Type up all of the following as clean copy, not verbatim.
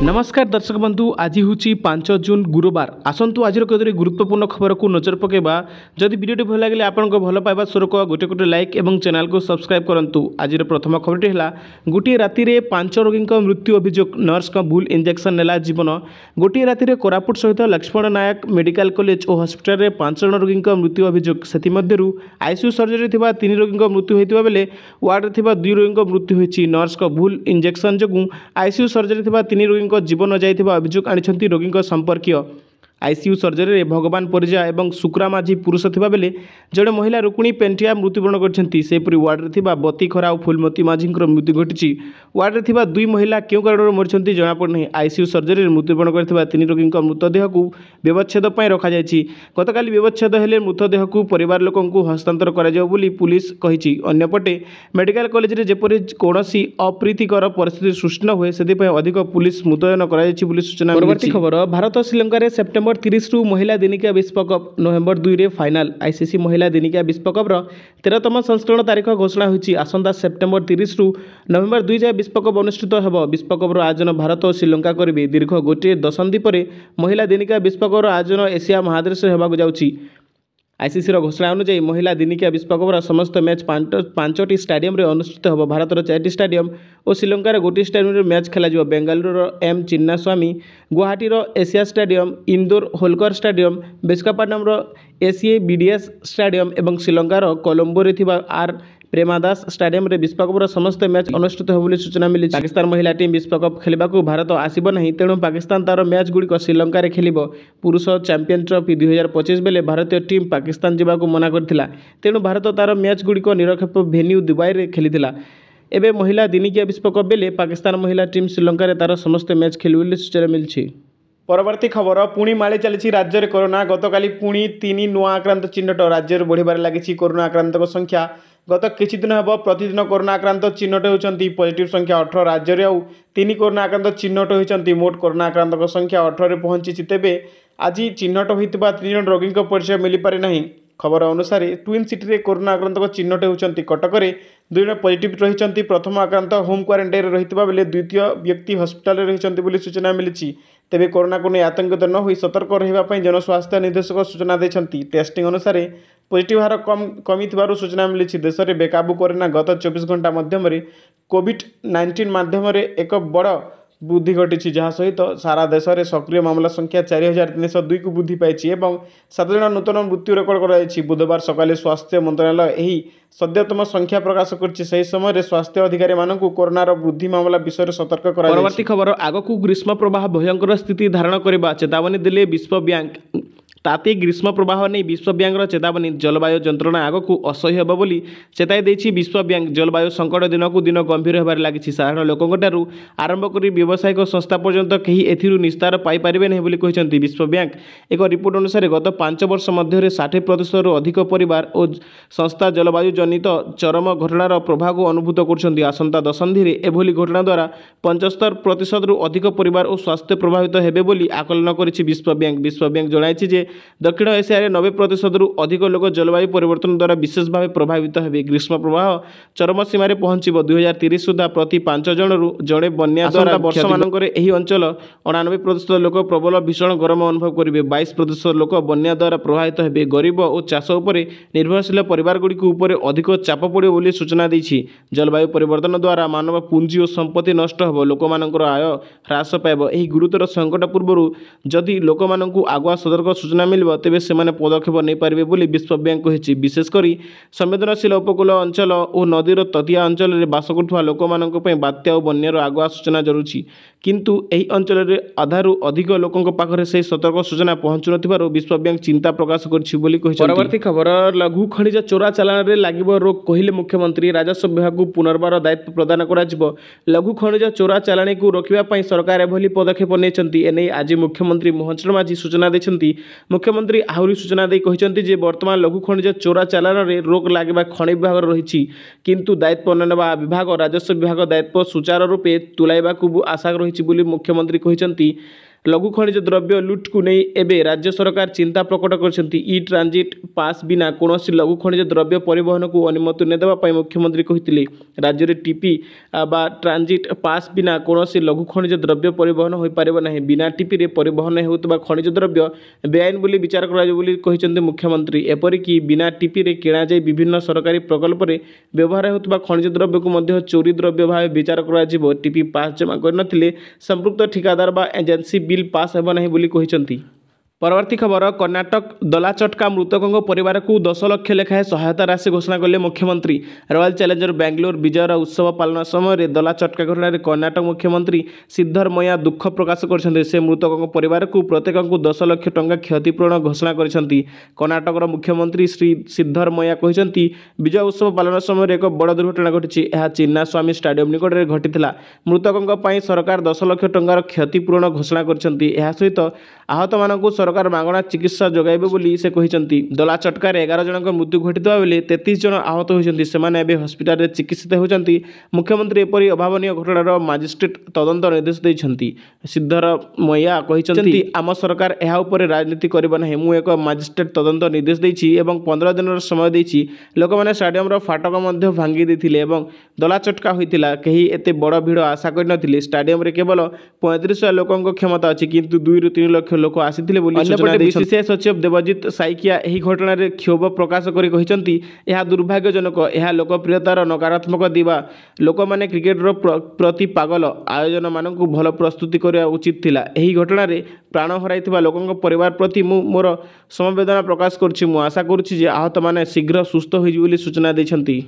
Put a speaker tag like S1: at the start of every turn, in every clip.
S1: नमस्कार दर्शक बंधु आज हूँ 5 जून गुरुवार आसतु आज कतोरी गुरुत्वपूर्ण खबर को नजर पकेबा जदि वीडियो भल लगे आपण भल पाइबा स्वरूप गोटे गोटे लाइक और चैनल को सब्सक्राइब करूँ। आज प्रथम खबरटी है गोटे राति 5 रोगी मृत्यु अभियोग नर्स का भूल इंजेक्शन नेला जीवन। गोटे राति कोरापुट सहित लक्ष्मण नायक मेडिकल कॉलेज और हॉस्पिटल में 5 जन रोगी मृत्यु अभियोग से आईसीयू सर्जरी 3 रोगी मृत्यु होता बेले वार्ड में 2 रोगी मृत्यु होती। नर्स का भूल इंजेक्शन जो आईसीयू सर्जरी 3 रोगी जीवन जाइथिबा अभियोग आनिछंती रोगी संपर्कीय। आईसीयू सर्जरी भगवान परिजा एवं सुक्रा माझी पुरुष थिबा बेले जड़े महिला रुक्णी पेंटिया मृत्युवरण करछंती। सेपरि वार्ड रे थिबा बती खरा और फुलमती माझी मृत्यु घटिछि। वार्ड रे थिबा 2 महिला केउ कारण मरछंती जना पड़ नहीं। आईसीयू सर्जरी मृत्युवरण करथिबा 3 रोगी मृतदेह को व्यवच्छेद पई रखा जायछि। गतकाली व्यवच्छेद हेले मृतदेह को परिवार लोकन को हस्तांतर करा जाउ बोली पुलिस कहिछि। अन्यपटे मेडिकल कॉलेज रे जेपरि कोनोसी अप्रीतिकर परिस्थिति सृष्टि न होए सेति पई अधिक पुलिस मुतयन करा जायछि बोली सूचना मिलिछि। परवर्ती खबर भारत श्रीलंका रे सेप्टेम्बर 30 रु महिला दिनिकिया विश्वकप नवेम्बर 2 रे फाइनाल। आईसीसी महिला दिनिकिया विश्वकप 13तम संस्करण तारीख घोषणा होईछि। आसंता सेप्टेम्बर 30 रु नवेम्बर 2 जाए विश्वकप अनुष्ठित हेबो। विश्वकप आयोजन भारत और श्रीलंका करिवे। दीर्घ गोटे दशंधि पर महिला दिनिकिया विश्वकप आयोजन एशिया महादेश हेबाकु जाउछि। आईसीसी घोषणा अनुसार महिला दिनिकिया विश्वकप समस्त मैच 5टी स्टाडियम रे अनुष्ठित होब। भारत 4टी स्टाडियम और श्रीलंकार गोटी स्टाडियम रे मैच खेल। Bengaluru M Chinnaswamy, Guwahati Asia stadium, Indore Holkar stadium, Visakhapatnam ACA BDS stadium और श्रीलंकार कोलंबो रे थिबा आर प्रेमादास स्टाडियम रे विश्वकप समस्त मैच अनुष्ठित हो सूचना मिली। पाकिस्तान महिला टीम विश्वकप खेलने को भारत आसब नहीं, तेणु पाकिस्तान तार मैच गुड़िक श्रीलंका रे खेलिबो। पुरुष चैंपियन ट्रॉफी 2025 बेले भारतीय टीम पाकिस्तान जावाक मना करथिला, तेणु भारत तार मैच गुड़िक निरक्षेप भेन्यू दुबई रे खेलिथिला। एबे महिला दिनिकिया विश्वकप बेले पाकिस्तान महिला टीम श्रीलंका रे तार समस्त मैच खेलिबो बोली सूचना मिली। परवर्ती खबर पुणी माड़ी चली राज्य में कोरोना। गतकाली पुणी 3 नुआ आक्रांत चिन्हट राज्य में बढ़िबार लगी। कोरोना आक्रांत संख्या गत किछि दिन हम प्रतिदिन कोरोना आक्रांत चिन्हट होती। पॉजिटिव संख्या 18 राज्य में आउ 3 कोरोना आक्रांत चिन्हट होती। मोट कोरोना आक्रांत संख्या 18 पहुंची। तेबे आज चिन्हट होता 3 जन रोगी परिचय मिल पारि नहीं। खबर अनुसार ट्विन सिटी रे कोरोना आक्रांत चिन्हट होती। कटक में 2 जन पॉजिटिव रही। प्रथम आक्रांत होम क्वारंटाइन रही बेले द्वितीय व्यक्ति हॉस्पिटल रही सूचना मिली। तेबे कोरोना को नहीं आतंकित न हो सतर्क रही जनस्वास्थ्य निर्देशक सूचना देते। टेस्टिंग अनुसार पॉजिटिव हार कमी सूचना मिली। देश में बेकाबू कोरोना गत 24 घंटा मध्यम कोविड-19 माध्यम एक बड़ वृद्धि घटी, जहाँ सहित सारा देश में सक्रिय मामला संख्या 4302 को वृद्धि पाई। 7 जन नूतन मृत्यु रेकर्ड कर। बुधवार सकाले स्वास्थ्य मंत्रालय यही सद्यतम संख्या प्रकाश कर समय स्वास्थ्य अधिकारी मानक कोरोनार वृद्धि मामला विषय सतर्क कर। परवर्ती खबर आगक ग्रीष्म प्रवाह भयंकर स्थिति धारण करने चेतावनी देले विश्व बैंक। ताते ग्रीष्म प्रवाह नहीं विश्व बैंक चेतावनी। जलवायु जंत्रणा आग को असह्य होब बोली चेताई देछि विश्व बैंक। जलवायु संकट दिन को दिन गंभीर होबार लगी। साधारण लोकों आरंभ कर व्यावसायिक संस्था पर्यंत कहीं एथिरु निस्तार पाई पारिबे नहीं बोली कहिसेंती विश्व बैंक। एक रिपोर्ट अनुसार गत 5 वर्ष मध्य 60% अधिक परिवार और संस्था जलवायु जनित चरम घटनार प्रभाव को अनुभूत कर। आसंता दशंधि रे एभली घटना द्वारा 75% अधिक परिवार और स्वास्थ्य प्रभावित हेबे बोली आकलन करिछि विश्व बैंक। विश्व बैंक जणाइछि जे दक्षिण एशिया 90% अधिक लोक जलवायु परिवर्तन द्वारा विशेष भाव प्रभावित हेबे। ग्रीष्म प्रवाह चरम सीमा पहुंचब 2030 सुधा प्रति 5 जनरू जड़े बन्या द्वारा वर्ष मानक यही अंचल 89% लोक प्रबल भीषण गरम अनुभव करेंगे। 22% लोक बन्या द्वारा प्रभावित हेबे। गरीब और चाष उपर निर्भरशील परिवार गुड़िक अधिक चाप पड़े बोली सूचना दी। जलवायु परिवर्तन द्वारा मानव पुंजी और संपत्ति नष्ट हो, लोक आय ह्रास पाइब। यही गुरुतर संकट पूर्व जदि लोक आगुआ सतर्क सूचना मिल तेबे सेमाने पदक्षेप नहीं पारिबे बोली विश्व बैंक कहिछि। विशेषकर संवेदनशील उपकूल अंचल और नदीर तटिया अंचल में बास करुवा लोक बात्या और बन्यार आगुआ सूचना जरूरी, किंतु एही अंचल में आधारू अधिक लोकों पाखरे से सतर्क सूचना पहुँचु नथिबारु विश्व बैंक चिंता प्रकाश करछि बोली कहिछि। परवर्ती खबर लघु खनिज चोरा चालान रे लागिब रोक कहिले मुख्यमंत्री। राजस्व विभाग को पुनर्बार दायित्व प्रदान कराजिबो। लघु खनिज चोरा चालाणी को रोकिबा पई सरकार एभली पदक्षेप नेछंती। एने आज मुख्यमंत्री मोहन चरण माझी सूचना देछंती। मुख्यमंत्री आहुरी सूचना दे कहते जे वर्तमान लघु खनिज चोरा चालान रे रोक लगे खनि विभाग रही, किंतु दायित्व नेबा विभाग राजस्व विभाग दायित्व सुचारू रूपे तुलाइबा आशा रही मुख्यमंत्री कहते। लघु खनिज द्रव्य लुट को नहीं एबे राज्य सरकार चिंता प्रकट करछंती। ई ट्रांजिट पास बिना कौन लघु खनिज द्रव्य परिवहन को अनुमति न देवा मुख्यमंत्री कहते राज्य में टीपी बा ट्रांजिट पास बिना कौन लघु खनिज द्रव्य परिवहन हो पारिबो नाही। बिना टीपी रे परिवहन होउतबा खनिज द्रव्य बेआईन बोली विचार करा मुख्यमंत्री। एपरिक बिना टीपी रे किणा जाई विभिन्न सरकारी प्रकल्प रे व्यवहार होउतबा खनिज द्रव्य को मध्य चोरी द्रव्य भाव विचार करा जिवो। टीपी पास जमा करनथिले संपृक्त ठिकादार बा एजेंसी बिल पास हेबो नाही बोली कहिसंती। परवर्ती खबर कर्णाटक दलाचटका मृतकों परिवार को 10 लाख लेखाएं सहायता राशि घोषणा कले मुख्यमंत्री। रॉयल चैलेंजर बेंगलोर विजयर उत्सव पालन समय दलाचटका घटना कर्णाटक मुख्यमंत्री सिद्धरमैया दुख प्रकाश करछन्ते। से मृतकों परिवार को प्रत्येक को 10 लाख टंका क्षतिपूरण घोषणा करछन्ती। कर्णाटक मुख्यमंत्री श्री सिद्धरमैया कहते विजय उत्सव पालन समय एक बड़ दुर्घटना घटी। यह चिन्नास्वामी स्टाडियम निकट में घटी। मृतकों सरकार 10 लाख टंकार क्षतिपूरण घोषणा करछन्ती। यह सहित आहत मानक सरकार मागणा चिकित्सा जोगाइबे बोली से कहिसंती। दलाचटकार 11 जनक मृत्यु घटिता बेले 33 जन आहत होइसंती। सेमाने एबे हस्पिटाल रे चिकित्सित होइसंती। मुख्यमंत्री एपरि अभावनीय घटनार मजिस्ट्रेट तदंत निर्देश दैछंती। सिद्धरमैया कहिसंती आम सरकार एहा उपरे राजनीति करिबो नाही। मु एक मजिस्ट्रेट तदंत निर्देश दैछि एवं 15 दिन समय दैछि। लोक माने स्टाडियम रो फाटक मध्ये भांगी दैथिले एवं दलाचटका होइतिला। केही एते बड़ भिड़ आशा करि नथिले। स्टाडियम रे केवल 35 लोकक क्षमता अछि किंतु 2 ରୁ 3 लाख लोक आसीथिले बोली बीसीसीआई सचिव देवजित साइकिया यह घटना रे क्षोभ प्रकाश करी कहिसंती यह दुर्भाग्यजनक। यह लोकप्रियतार नकारात्मक दिवा। लोक माने क्रिकेटर प्रति पागल। आयोजन मानक भल प्रस्तुति करिया उचित थिला। यही घटना रे प्राण हराइथिबा लोकଙ୍କ परिवार प्रति मु मोर समवेदना प्रकाश करछि। मु आशा करछि जे आहत माने शीघ्र सुस्थ होई बोली सूचना दैछंती।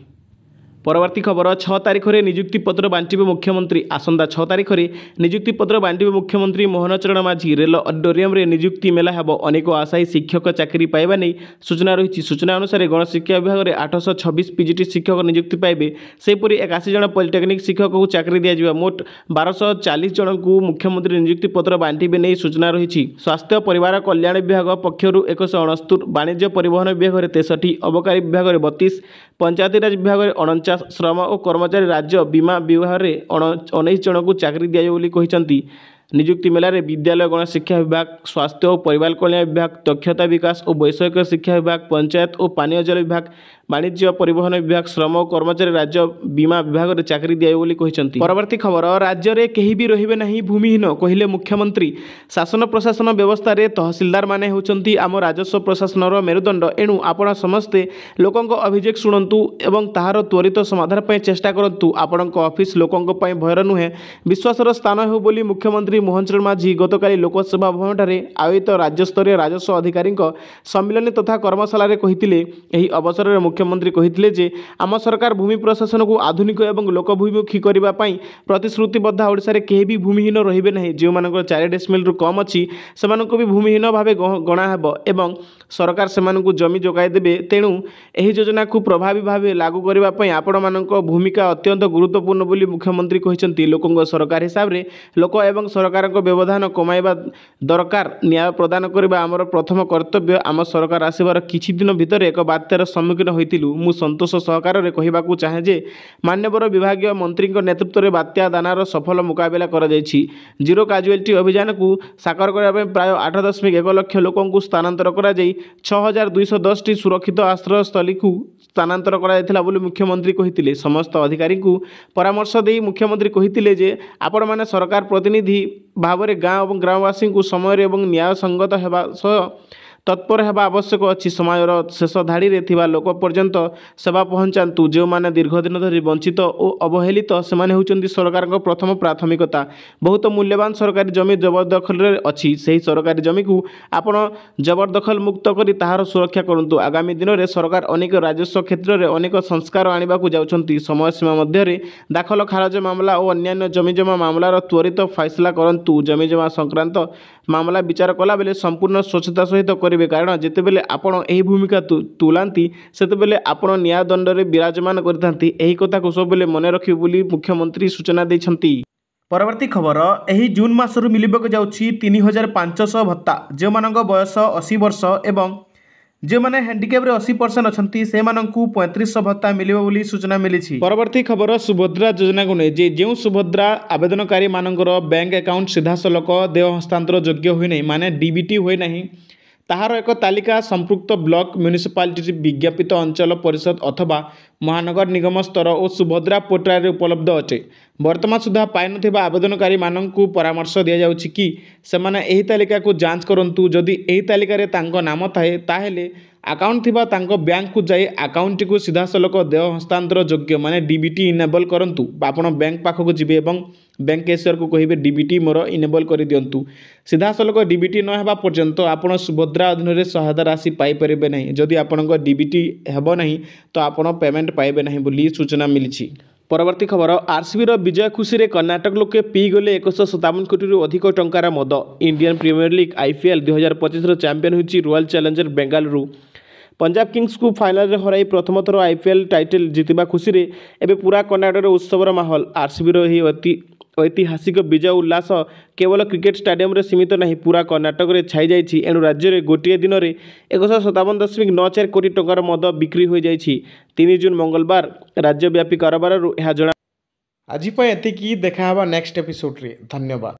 S1: परवर्ती खबर 6 तारिख में नियुक्ति पत्र बांटिबे मुख्यमंत्री। आसंता 6 तारिख में नियुक्ति पत्र बांटिबे मुख्यमंत्री मोहन चरण माझी। रेल ऑडिटोरियम रे नियुक्ति मेला हेबो। अनेक आशायी शिक्षक चाकरी पाइबा नहीं सूचना रही। सूचना अनुसार गणशिक्षा विभाग में 826 पीजीटी शिक्षक नियुक्ति पाइबे। सेहीपरि 81 जन पॉलिटेक्निक शिक्षक को चाकरी दिया जिबा। मोट 1240 जन को मुख्यमंत्री नियुक्ति पत्र बांटिबे नहीं सूचना रही। स्वास्थ्य परिवार कल्याण विभाग पक्षरु 169, वाणिज्य परिवहन विभाग में 63, अबकारी विभाग में 32, पंचायतीराज विभाग में 49, श्रम और कर्मचारी राज्य बीमा विभाग में 19 जन को चाकरी दिया बोली कहिसंती। नियुक्ति मेला रे विद्यालय गण शिक्षा विभाग, स्वास्थ्य और परिवार कल्याण विभाग, दक्षता विकास और वैषयिक शिक्षा विभाग, पंचायत और पानीय जल विभाग, वाणिज्य परिवहन विभाग, श्रम और कर्मचारी राज्य बीमा विभाग में चाकरी दिया बोली कहिसंती। परवर्ती खबर राज्य में केही भी रहिबे नहीं भूमिहीन कहिले मुख्यमंत्री। शासन प्रशासन व्यवस्था रे तहसीलदार माने होचंती आम राजस्व प्रशासन मेरुदंड। एणु आपण समस्ते लोकंक अभियोग शुणंतु एवं ताहार त्वरित समाधान पय चेष्टा करंतु। आपणक ऑफिस लोकंक पय भयर नुहे विश्वासर स्थान हो बोली मुख्यमंत्री मोहन चरण माझी गतकाली लोकसभा भवन ठारे आयोजित राज्यस्तरीय राजस्व अधिकारी सम्मिलन तथा कर्मशाला रे कहिथिले। एही अवसर रे मुख्यमंत्री कहिथिले जे आम सरकार भूमि प्रशासन को आधुनिक एवं लोकभिमुखी करबा पई प्रतिश्रुतिबद्ध। ओडिसा रे केही भी भूमिहीन रहिबे नहीं। जे मानकर 4 डेसिमल रु कम अछि सेमानकु भी भूमिहीन भावे गणा हेबो एवं सरकार सेमानकु जमी जोगाई देबे। तेणु एही योजना को प्रभावी भावे लागू करबा पई आपण मानक भूमिका अत्यंत गुरुत्वपूर्ण बोली मुख्यमंत्री कहिसंती। लोकंग सरकार हिसाब रे लोक एवं सरकार को व्यवधान कमाइबा दरकार। न्याय प्रदान करबा आमर प्रथम कर्तव्य। आम सरकार आसीबार किछि दिन भितर एक बात्यार सम्मुखीन होइतिलु। मु संतोष सहकार रे कहिबाकू चाहे जे मान्यवर विभागीय मंत्री नेतृत्व में बात्या दानार सफल मुकाबला करा जायछि। जीरो काजुआलिटी अभियान को साकार करबा प्राय 8.1 लाख लोकंकु स्थानांतर करा जाई 6210 टी सुरक्षित आश्रय स्थली को स्थानांतर करा जायतिला बोली मुख्यमंत्री कहितिले। समस्त अधिकारी को परामर्श देई मुख्यमंत्री कहितिले जे आपण माने सरकार प्रतिनिधि भाव में गाँव और ग्रामवासी को समय और न्याय संगत होगा सह तत्पर होगा आवश्यक अच्छी। समयर शेष धाड़ी रे थिबा लोक पर्यंत सेवा पहुँचातु। जो माने दीर्घ दिन धरी वंचित और अवहेलित से माने होउचंदी सरकार को प्रथम प्राथमिकता। बहुत मूल्यवान सरकारी जमी जबरदखल अच्छी। से सरकारी जमी को आपण जबरदखल मुक्त करी ताहार सुरक्षा करंतु। आगामी दिन में सरकार अनेक राजस्व क्षेत्र में अनेक संस्कार आने को जाउछंती। समय सीमा मध्य दाखल खारज मामला और अन्य जमीजमा मामलार त्वरित फैसला करंतु। जमीजमा संक्रांत मामला विचार कला बेले संपूर्ण स्वच्छता सहित करेंगे। कारण जितेबेले आपण एही भूमिका तुलांती सेतेबेले आपण न्याय दंड रे विराजमान करथांती। एही कथा को सबले मने रखिबे बोली मुख्यमंत्री सूचना दैछंती। परवर्ती खबर एही जून मासरु मिलिबक जाउछि 3500 भत्ता। जे मानक बयस 80 वर्ष एवं जो मैंने हैंडिकैप्रे 80% अच्छा से 3500 भत्ता मिले बोली सूचना मिली। परवर्ती खबर सुभद्रा योजना को नहीं जो सुभद्रा आवेदनकारी मानकर बैंक अकाउंट सीधा सलख देय हस्तांतर योग्य हुई माने डीबीटी हुए नहीं ताहार एक तालिका संपृक्त ब्लॉक म्युनिसिपालिटी विज्ञापित अंचल परिषद अथवा महानगर निगम स्तर और सुभद्रा पोर्टाल उपलब्ध अटे। वर्तमान सुधा पाई नथिबा आवेदनकारी माननकु परामर्श दिया जाउछि कि सेमाने एही तालिका को जांच करंतु। जदि एही तालिका रे तांको नाम थाए ताहेले अकाउंट थिबा तांको बैंक को जाई अकाउंट को सीधा सलख देय हस्तांतर योग्य माने डीबीटी इनेबल करंतु। आपण बैंक पाखक जिबे एवं बैंक कैशियर को कहिबे डीबीटी मोर इनेबल कर दियंतु। सीधा सलख डीबीटी न हेबा पर्यंत आपण सुभद्रा अधीन रे सहायता राशि पाई परिबे नहीं। जदि आपणको डीबीटी हेबो नहीं तो आपण पेमेंट पाइबे नहीं बोली सूचना मिली। परवर्ती खबर आरसीबी विजय खुशी रे कर्नाटक लोके पी गले 157 कोटी अधिक टंकार मद। Indian Premier League IPL 2025 champion होइछि Royal Challenger Bengaluru. Punjab Kings को फाइनल रे हराई प्रथम थर आईपीएल टाइटल जितिबा खुशी रे एबे पूरा कर्नाटक उत्सवर माहौल। आरसीबी रो ही ऐतिहासिक विजय उल्लास केवल क्रिकेट स्टाडियम रे सीमित नहीं पूरा कर्नाटक रे छाई जाइछि। एणु राज्य रे गोटे दिन रे 157.94 कोटी टंकार मद बिक्री हो जाइछि। 3 जून मंगलवार राज्यव्यापी कारोबार यह जना। आज एतिकी देखा नेक्स्ट एपिसोड रे। धन्यवाद।